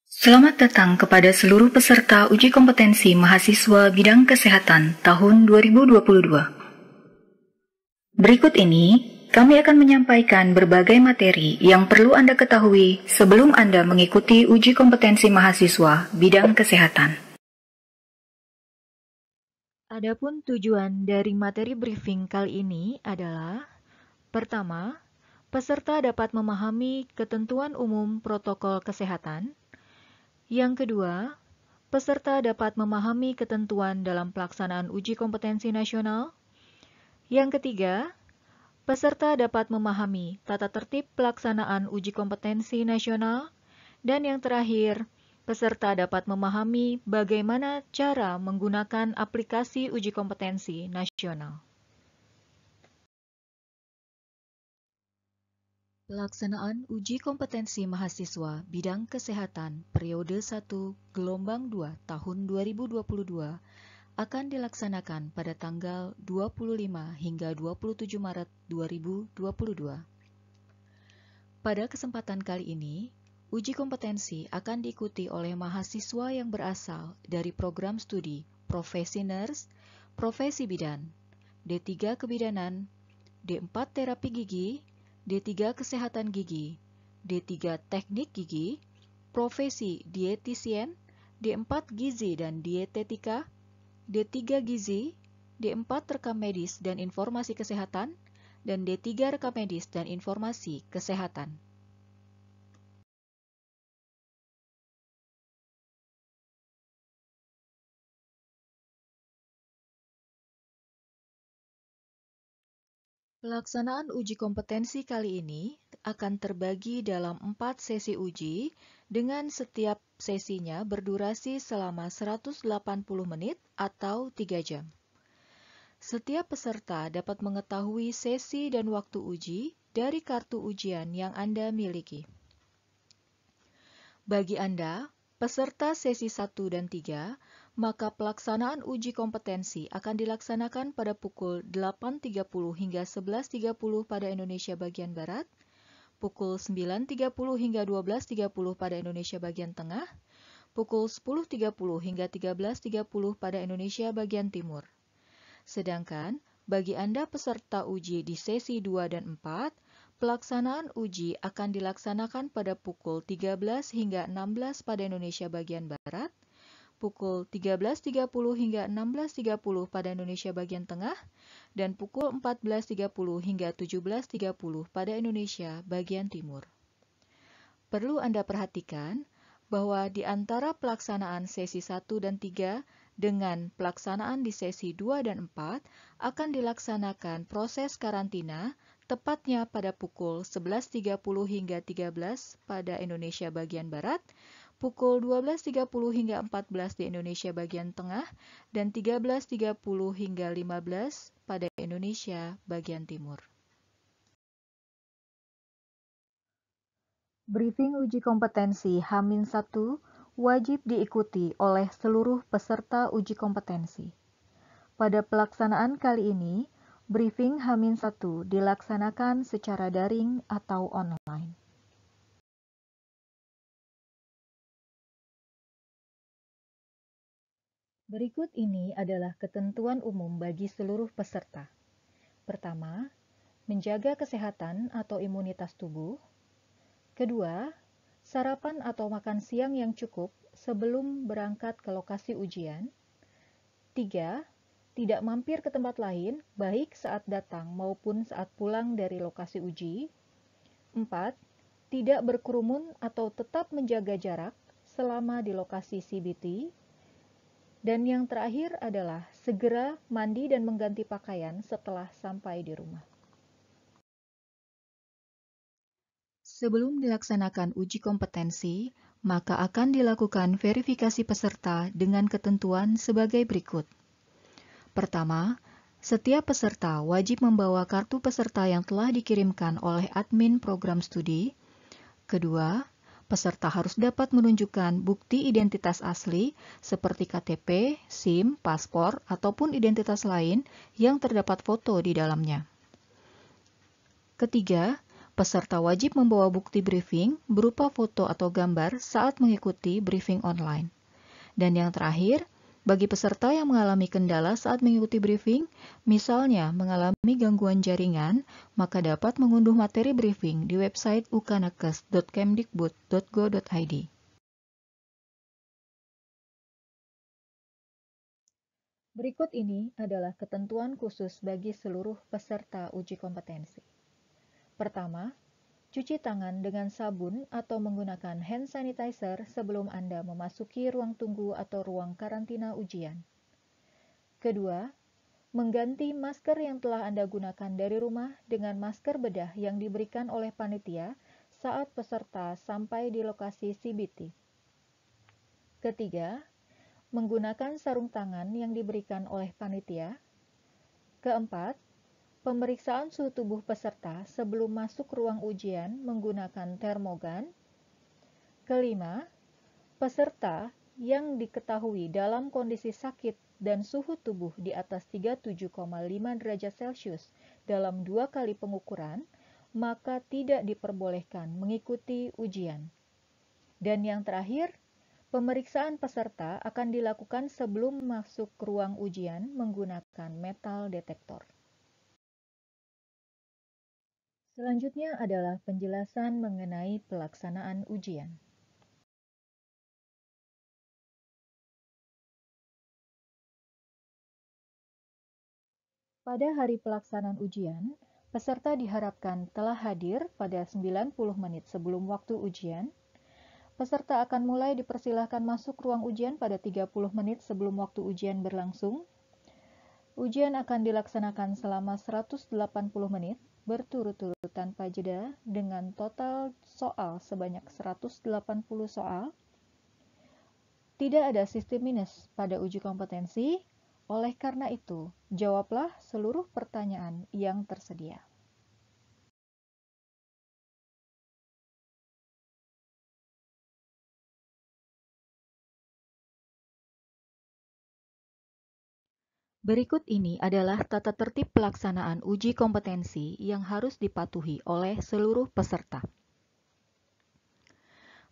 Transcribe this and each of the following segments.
Selamat datang kepada seluruh peserta uji kompetensi mahasiswa bidang kesehatan tahun 2022. Berikut ini, kami akan menyampaikan berbagai materi yang perlu Anda ketahui sebelum Anda mengikuti uji kompetensi mahasiswa bidang kesehatan. Adapun tujuan dari materi briefing kali ini adalah: pertama, peserta dapat memahami ketentuan umum protokol kesehatan. Yang kedua, peserta dapat memahami ketentuan dalam pelaksanaan uji kompetensi nasional. Yang ketiga, peserta dapat memahami tata tertib pelaksanaan uji kompetensi nasional. Dan yang terakhir, peserta dapat memahami bagaimana cara menggunakan aplikasi uji kompetensi nasional. Pelaksanaan uji kompetensi mahasiswa bidang kesehatan periode 1 gelombang 2 tahun 2022 akan dilaksanakan pada tanggal 25 hingga 27 Maret 2022. Pada kesempatan kali ini, uji kompetensi akan diikuti oleh mahasiswa yang berasal dari program studi Profesi Nurse, Profesi Bidan, D3 Kebidanan, D4 Terapi Gigi, D3 Kesehatan Gigi, D3 Teknik Gigi, Profesi Dietisien, D4 Gizi dan Dietetika, D3 Gizi, D4 Rekam Medis dan Informasi Kesehatan, dan D3 Rekam Medis dan Informasi Kesehatan. Pelaksanaan uji kompetensi kali ini akan terbagi dalam 4 sesi uji dengan setiap sesinya berdurasi selama 180 menit atau 3 jam. Setiap peserta dapat mengetahui sesi dan waktu uji dari kartu ujian yang Anda miliki. Bagi Anda, peserta sesi 1 dan 3, maka pelaksanaan uji kompetensi akan dilaksanakan pada pukul 8.30 hingga 11.30 pada Indonesia bagian Barat, pukul 9.30 hingga 12.30 pada Indonesia bagian Tengah, pukul 10.30 hingga 13.30 pada Indonesia bagian Timur. Sedangkan, bagi Anda peserta uji di sesi 2 dan 4, pelaksanaan uji akan dilaksanakan pada pukul 13 hingga 16 pada Indonesia bagian Barat, pukul 13.30 hingga 16.30 pada Indonesia bagian Tengah, dan pukul 14.30 hingga 17.30 pada Indonesia bagian Timur. Perlu Anda perhatikan bahwa di antara pelaksanaan sesi 1 dan 3 dengan pelaksanaan di sesi 2 dan 4 akan dilaksanakan proses karantina tepatnya pada pukul 11.30 hingga 13 pada Indonesia bagian Barat, pukul 12.30 hingga 14 di Indonesia bagian Tengah, dan 13.30 hingga 15 pada Indonesia bagian Timur. Briefing uji kompetensi H-1 wajib diikuti oleh seluruh peserta uji kompetensi. Pada pelaksanaan kali ini, briefing H-1 dilaksanakan secara daring atau online. Berikut ini adalah ketentuan umum bagi seluruh peserta. Pertama, menjaga kesehatan atau imunitas tubuh. Kedua, sarapan atau makan siang yang cukup sebelum berangkat ke lokasi ujian. 3. Tidak mampir ke tempat lain, baik saat datang maupun saat pulang dari lokasi uji. 4. Tidak berkerumun atau tetap menjaga jarak selama di lokasi CBT. Dan yang terakhir adalah segera mandi dan mengganti pakaian setelah sampai di rumah. Sebelum dilaksanakan uji kompetensi, maka akan dilakukan verifikasi peserta dengan ketentuan sebagai berikut. Pertama, setiap peserta wajib membawa kartu peserta yang telah dikirimkan oleh admin program studi. Kedua, peserta harus dapat menunjukkan bukti identitas asli seperti KTP, SIM, paspor, ataupun identitas lain yang terdapat foto di dalamnya. Ketiga, Peserta wajib membawa bukti briefing berupa foto atau gambar saat mengikuti briefing online. Dan yang terakhir, bagi peserta yang mengalami kendala saat mengikuti briefing, misalnya mengalami gangguan jaringan, maka dapat mengunduh materi briefing di website ukanekes.kemdikbud.go.id. Berikut ini adalah ketentuan khusus bagi seluruh peserta uji kompetensi. Pertama, cuci tangan dengan sabun atau menggunakan hand sanitizer sebelum Anda memasuki ruang tunggu atau ruang karantina ujian. Kedua, mengganti masker yang telah Anda gunakan dari rumah dengan masker bedah yang diberikan oleh panitia saat peserta sampai di lokasi CBT. Ketiga, menggunakan sarung tangan yang diberikan oleh panitia. Keempat, pemeriksaan suhu tubuh peserta sebelum masuk ruang ujian menggunakan termogan. Kelima, peserta yang diketahui dalam kondisi sakit dan suhu tubuh di atas 37,5 derajat Celcius dalam 2 kali pengukuran, maka tidak diperbolehkan mengikuti ujian. Dan yang terakhir, pemeriksaan peserta akan dilakukan sebelum masuk ruang ujian menggunakan metal detektor. Selanjutnya adalah penjelasan mengenai pelaksanaan ujian. Pada hari pelaksanaan ujian, peserta diharapkan telah hadir pada 90 menit sebelum waktu ujian. Peserta akan mulai dipersilahkan masuk ruang ujian pada 30 menit sebelum waktu ujian berlangsung. Ujian akan dilaksanakan selama 180 menit berturut-turut tanpa jeda dengan total soal sebanyak 180 soal. Tidak ada sistem minus pada uji kompetensi, oleh karena itu, jawablah seluruh pertanyaan yang tersedia. Berikut ini adalah tata tertib pelaksanaan uji kompetensi yang harus dipatuhi oleh seluruh peserta.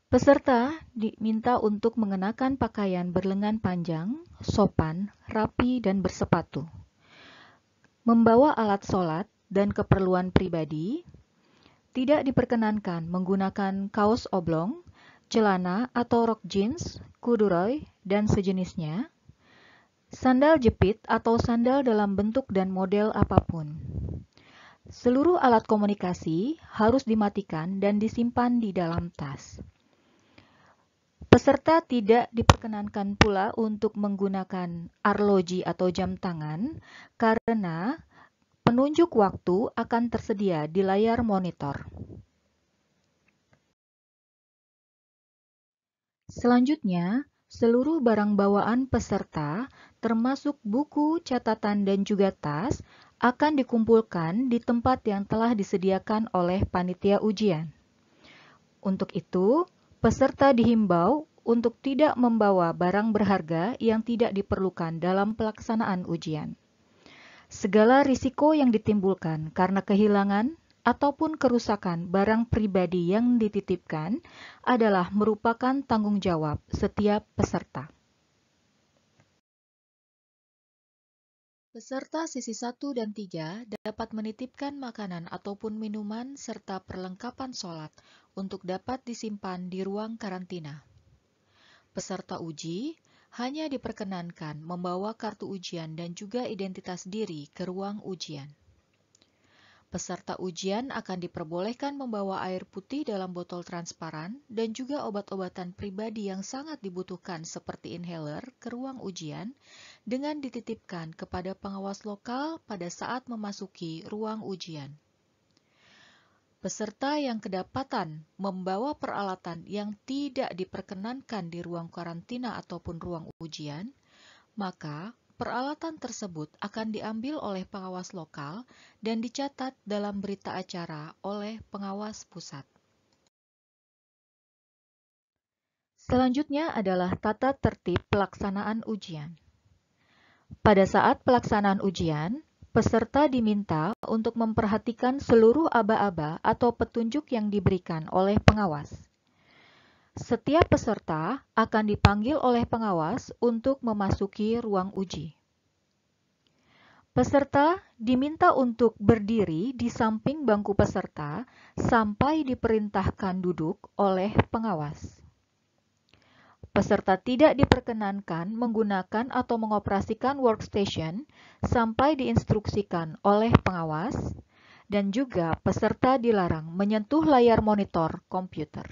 Peserta diminta untuk mengenakan pakaian berlengan panjang, sopan, rapi, dan bersepatu. Membawa alat sholat dan keperluan pribadi. Tidak diperkenankan menggunakan kaos oblong, celana atau rok jeans, corduroy, dan sejenisnya. Sandal jepit atau sandal dalam bentuk dan model apapun. Seluruh alat komunikasi harus dimatikan dan disimpan di dalam tas. Peserta tidak diperkenankan pula untuk menggunakan arloji atau jam tangan karena penunjuk waktu akan tersedia di layar monitor. Selanjutnya, seluruh barang bawaan peserta, termasuk buku, catatan, dan juga tas, akan dikumpulkan di tempat yang telah disediakan oleh panitia ujian. Untuk itu, peserta dihimbau untuk tidak membawa barang berharga yang tidak diperlukan dalam pelaksanaan ujian. Segala risiko yang ditimbulkan karena kehilangan ataupun kerusakan barang pribadi yang dititipkan adalah merupakan tanggung jawab setiap peserta. Peserta sesi 1 dan 3 dapat menitipkan makanan ataupun minuman serta perlengkapan sholat untuk dapat disimpan di ruang karantina. Peserta uji hanya diperkenankan membawa kartu ujian dan juga identitas diri ke ruang ujian. Peserta ujian akan diperbolehkan membawa air putih dalam botol transparan dan juga obat-obatan pribadi yang sangat dibutuhkan seperti inhaler ke ruang ujian dengan dititipkan kepada pengawas lokal pada saat memasuki ruang ujian. Peserta yang kedapatan membawa peralatan yang tidak diperkenankan di ruang karantina ataupun ruang ujian, maka peralatan tersebut akan diambil oleh pengawas lokal dan dicatat dalam berita acara oleh pengawas pusat. Selanjutnya adalah tata tertib pelaksanaan ujian. Pada saat pelaksanaan ujian, peserta diminta untuk memperhatikan seluruh aba-aba atau petunjuk yang diberikan oleh pengawas. Setiap peserta akan dipanggil oleh pengawas untuk memasuki ruang uji. Peserta diminta untuk berdiri di samping bangku peserta sampai diperintahkan duduk oleh pengawas. Peserta tidak diperkenankan menggunakan atau mengoperasikan workstation sampai diinstruksikan oleh pengawas, dan juga peserta dilarang menyentuh layar monitor komputer.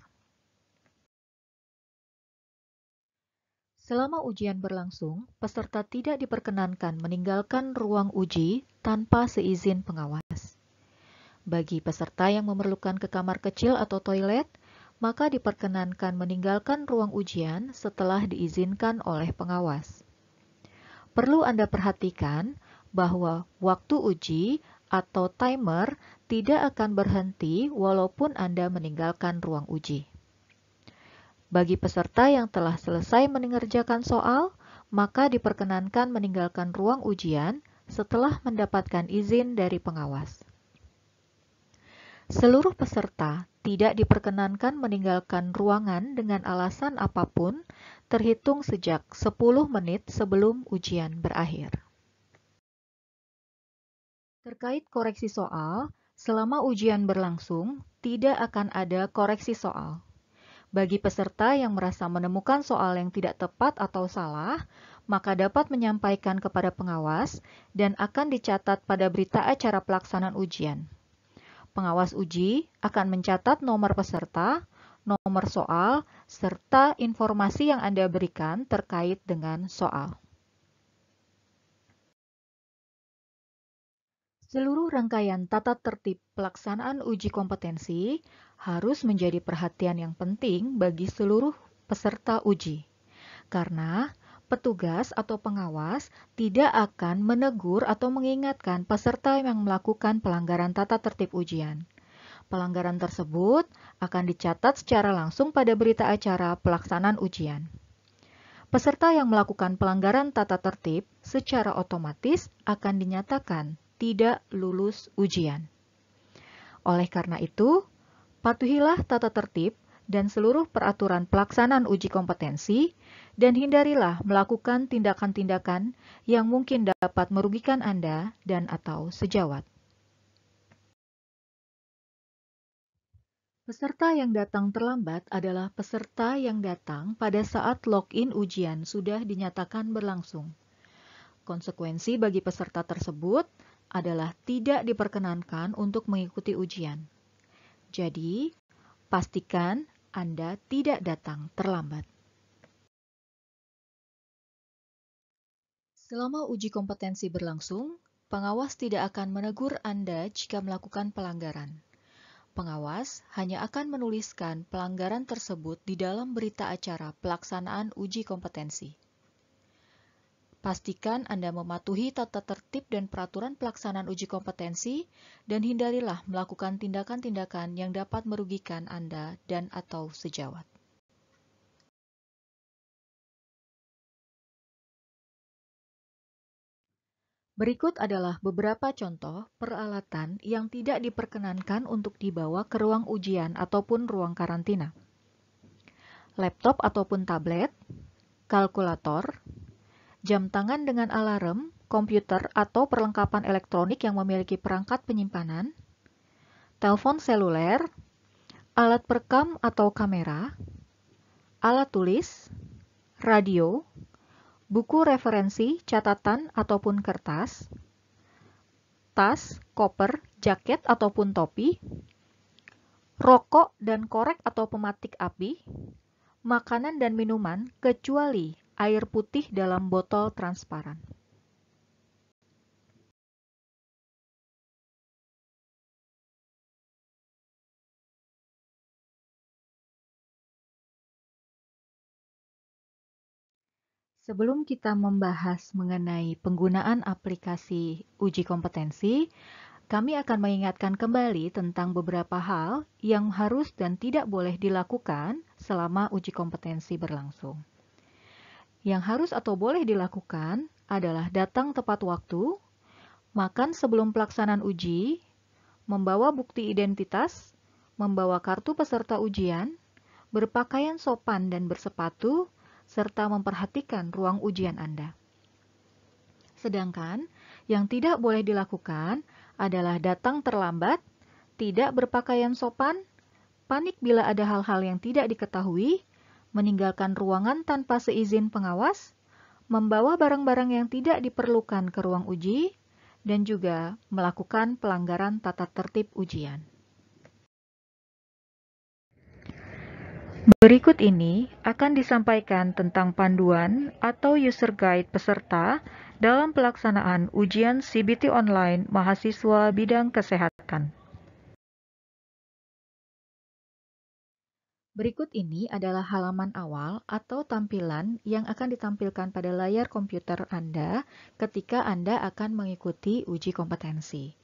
Selama ujian berlangsung, peserta tidak diperkenankan meninggalkan ruang uji tanpa seizin pengawas. Bagi peserta yang memerlukan ke kamar kecil atau toilet, maka diperkenankan meninggalkan ruang ujian setelah diizinkan oleh pengawas. Perlu Anda perhatikan bahwa waktu uji atau timer tidak akan berhenti walaupun Anda meninggalkan ruang uji. Bagi peserta yang telah selesai mengerjakan soal, maka diperkenankan meninggalkan ruang ujian setelah mendapatkan izin dari pengawas. Seluruh peserta tidak diperkenankan meninggalkan ruangan dengan alasan apapun terhitung sejak 10 menit sebelum ujian berakhir. Terkait koreksi soal, selama ujian berlangsung, tidak akan ada koreksi soal. Bagi peserta yang merasa menemukan soal yang tidak tepat atau salah, maka dapat menyampaikan kepada pengawas dan akan dicatat pada berita acara pelaksanaan ujian. Pengawas uji akan mencatat nomor peserta, nomor soal, serta informasi yang Anda berikan terkait dengan soal. Seluruh rangkaian tata tertib pelaksanaan uji kompetensi harus menjadi perhatian yang penting bagi seluruh peserta uji, karena petugas atau pengawas tidak akan menegur atau mengingatkan peserta yang melakukan pelanggaran tata tertib ujian. Pelanggaran tersebut akan dicatat secara langsung pada berita acara pelaksanaan ujian. Peserta yang melakukan pelanggaran tata tertib secara otomatis akan dinyatakan tidak lulus ujian. Oleh karena itu, patuhilah tata tertib dan seluruh peraturan pelaksanaan uji kompetensi dan hindarilah melakukan tindakan-tindakan yang mungkin dapat merugikan Anda dan atau sejawat. Peserta yang datang terlambat adalah peserta yang datang pada saat login ujian sudah dinyatakan berlangsung. Konsekuensi bagi peserta tersebut adalah tidak diperkenankan untuk mengikuti ujian. Jadi, pastikan Anda tidak datang terlambat. Selama uji kompetensi berlangsung, pengawas tidak akan menegur Anda jika melakukan pelanggaran. Pengawas hanya akan menuliskan pelanggaran tersebut di dalam berita acara pelaksanaan uji kompetensi. Pastikan Anda mematuhi tata tertib dan peraturan pelaksanaan uji kompetensi dan hindarilah melakukan tindakan-tindakan yang dapat merugikan Anda dan atau sejawat. Berikut adalah beberapa contoh peralatan yang tidak diperkenankan untuk dibawa ke ruang ujian ataupun ruang karantina. Laptop ataupun tablet, kalkulator, jam tangan dengan alarm, komputer atau perlengkapan elektronik yang memiliki perangkat penyimpanan, telepon seluler, alat perekam atau kamera, alat tulis, radio, buku referensi, catatan ataupun kertas, tas, koper, jaket ataupun topi, rokok dan korek atau pematik api, makanan dan minuman kecuali air putih dalam botol transparan. Sebelum kita membahas mengenai penggunaan aplikasi uji kompetensi, kami akan mengingatkan kembali tentang beberapa hal yang harus dan tidak boleh dilakukan selama uji kompetensi berlangsung. Yang harus atau boleh dilakukan adalah datang tepat waktu, makan sebelum pelaksanaan uji, membawa bukti identitas, membawa kartu peserta ujian, berpakaian sopan dan bersepatu, serta memperhatikan ruang ujian Anda. Sedangkan yang tidak boleh dilakukan adalah datang terlambat, tidak berpakaian sopan, panik bila ada hal-hal yang tidak diketahui, meninggalkan ruangan tanpa seizin pengawas, membawa barang-barang yang tidak diperlukan ke ruang uji, dan juga melakukan pelanggaran tata tertib ujian. Berikut ini akan disampaikan tentang panduan atau user guide peserta dalam pelaksanaan ujian CBT online mahasiswa bidang kesehatan. Berikut ini adalah halaman awal atau tampilan yang akan ditampilkan pada layar komputer Anda ketika Anda akan mengikuti uji kompetensi.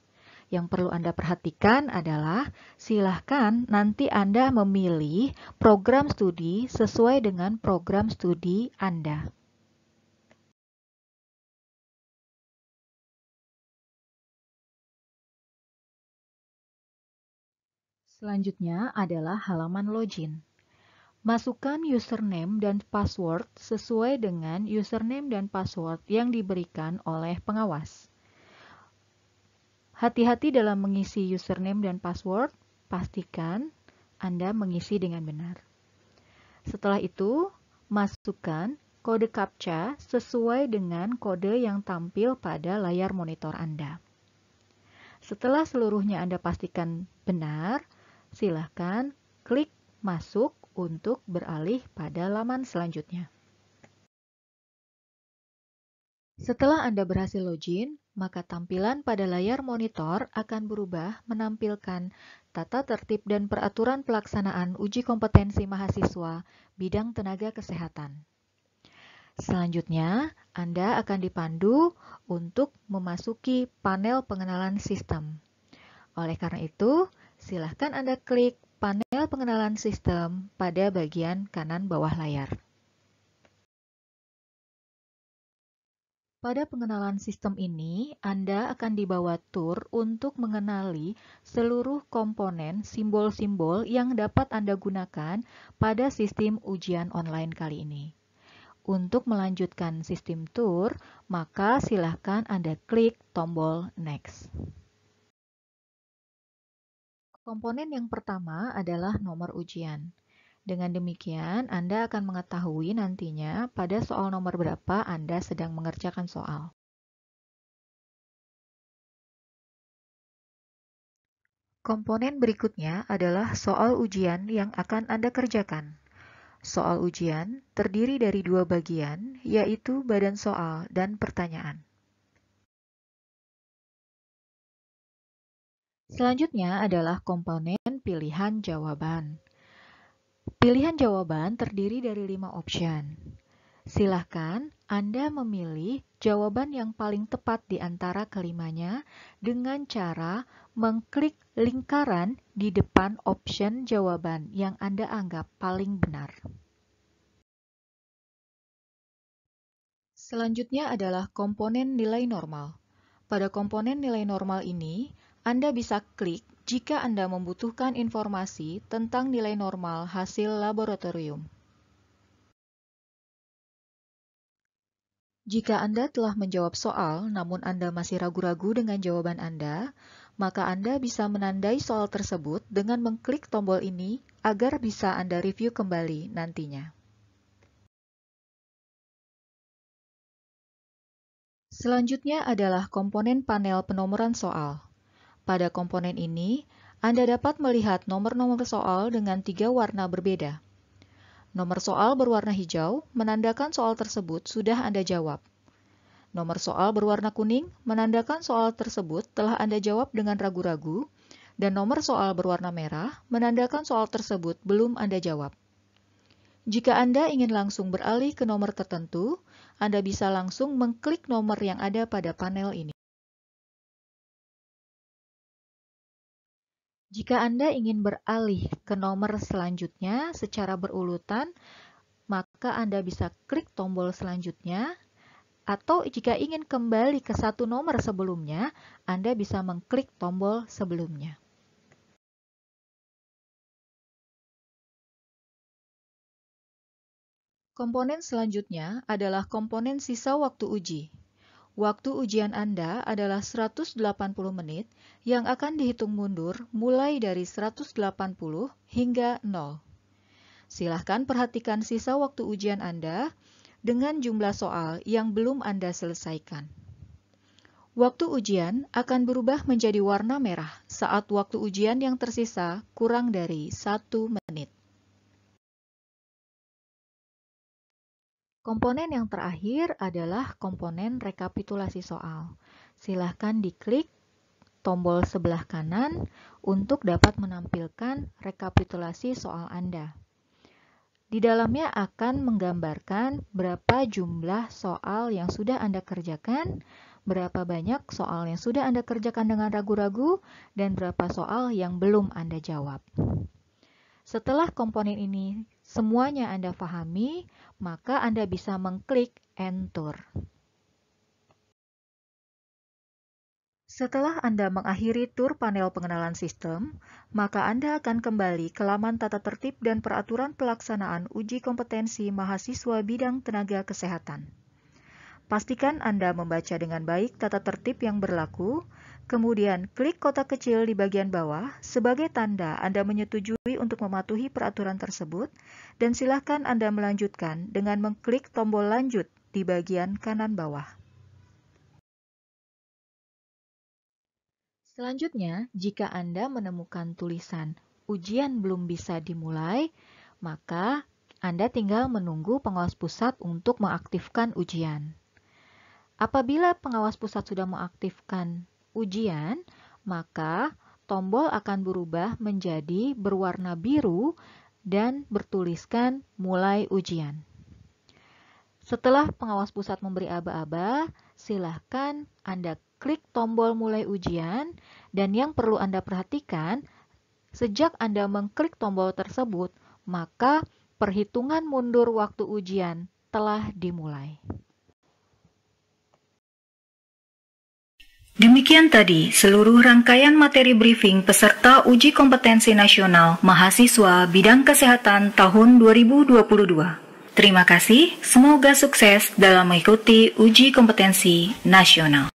Yang perlu Anda perhatikan adalah silahkan nanti Anda memilih program studi sesuai dengan program studi Anda. Selanjutnya adalah halaman login. Masukkan username dan password sesuai dengan username dan password yang diberikan oleh pengawas. Hati-hati dalam mengisi username dan password, pastikan Anda mengisi dengan benar. Setelah itu, masukkan kode CAPTCHA sesuai dengan kode yang tampil pada layar monitor Anda. Setelah seluruhnya Anda pastikan benar, silakan klik masuk untuk beralih pada laman selanjutnya. Setelah Anda berhasil login, maka tampilan pada layar monitor akan berubah menampilkan tata tertib dan peraturan pelaksanaan uji kompetensi mahasiswa bidang tenaga kesehatan. Selanjutnya, Anda akan dipandu untuk memasuki panel pengenalan sistem. Oleh karena itu, silakan Anda klik panel pengenalan sistem pada bagian kanan bawah layar. Pada pengenalan sistem ini, Anda akan dibawa tur untuk mengenali seluruh komponen simbol-simbol yang dapat Anda gunakan pada sistem ujian online kali ini. Untuk melanjutkan sistem tur, maka silakan Anda klik tombol Next. Komponen yang pertama adalah nomor ujian. Dengan demikian, Anda akan mengetahui nantinya pada soal nomor berapa Anda sedang mengerjakan soal. Komponen berikutnya adalah soal ujian yang akan Anda kerjakan. Soal ujian terdiri dari dua bagian, yaitu badan soal dan pertanyaan. Selanjutnya adalah komponen pilihan jawaban. Pilihan jawaban terdiri dari 5 option. Silahkan Anda memilih jawaban yang paling tepat di antara kelimanya dengan cara mengklik lingkaran di depan option jawaban yang Anda anggap paling benar. Selanjutnya adalah komponen nilai normal. Pada komponen nilai normal ini, Anda bisa klik jika Anda membutuhkan informasi tentang nilai normal hasil laboratorium. Jika Anda telah menjawab soal, namun Anda masih ragu-ragu dengan jawaban Anda, maka Anda bisa menandai soal tersebut dengan mengklik tombol ini agar bisa Anda review kembali nantinya. Selanjutnya adalah komponen panel penomoran soal. Pada komponen ini, Anda dapat melihat nomor-nomor soal dengan 3 warna berbeda. Nomor soal berwarna hijau menandakan soal tersebut sudah Anda jawab. Nomor soal berwarna kuning menandakan soal tersebut telah Anda jawab dengan ragu-ragu, dan nomor soal berwarna merah menandakan soal tersebut belum Anda jawab. Jika Anda ingin langsung beralih ke nomor tertentu, Anda bisa langsung mengklik nomor yang ada pada panel ini. Jika Anda ingin beralih ke nomor selanjutnya secara berurutan, maka Anda bisa klik tombol selanjutnya Atau jika ingin kembali ke satu nomor sebelumnya, Anda bisa mengklik tombol sebelumnya. Komponen selanjutnya adalah komponen sisa waktu uji. Waktu ujian Anda adalah 180 menit yang akan dihitung mundur mulai dari 180 hingga 0. Silahkan perhatikan sisa waktu ujian Anda dengan jumlah soal yang belum Anda selesaikan. Waktu ujian akan berubah menjadi warna merah saat waktu ujian yang tersisa kurang dari 1 menit. Komponen yang terakhir adalah komponen rekapitulasi soal. Silahkan diklik tombol sebelah kanan untuk dapat menampilkan rekapitulasi soal Anda. Di dalamnya akan menggambarkan berapa jumlah soal yang sudah Anda kerjakan, berapa banyak soal yang sudah Anda kerjakan dengan ragu-ragu, dan berapa soal yang belum Anda jawab. Setelah komponen ini semuanya Anda pahami, maka Anda bisa mengklik Enter. Setelah Anda mengakhiri tur panel pengenalan sistem, maka Anda akan kembali ke laman tata tertib dan peraturan pelaksanaan uji kompetensi mahasiswa bidang tenaga kesehatan. Pastikan Anda membaca dengan baik tata tertib yang berlaku, kemudian klik kotak kecil di bagian bawah sebagai tanda Anda menyetujui untuk mematuhi peraturan tersebut, dan silakan Anda melanjutkan dengan mengklik tombol lanjut di bagian kanan bawah. Selanjutnya, jika Anda menemukan tulisan ujian belum bisa dimulai, maka Anda tinggal menunggu pengawas pusat untuk mengaktifkan ujian. Apabila pengawas pusat sudah mengaktifkan ujian, maka tombol akan berubah menjadi berwarna biru dan bertuliskan mulai ujian. Setelah pengawas pusat memberi aba-aba, silahkan Anda klik tombol mulai ujian, dan yang perlu Anda perhatikan, sejak Anda mengklik tombol tersebut, maka perhitungan mundur waktu ujian telah dimulai. Demikian tadi seluruh rangkaian materi briefing peserta uji kompetensi nasional mahasiswa bidang kesehatan tahun 2022. Terima kasih, semoga sukses dalam mengikuti uji kompetensi nasional.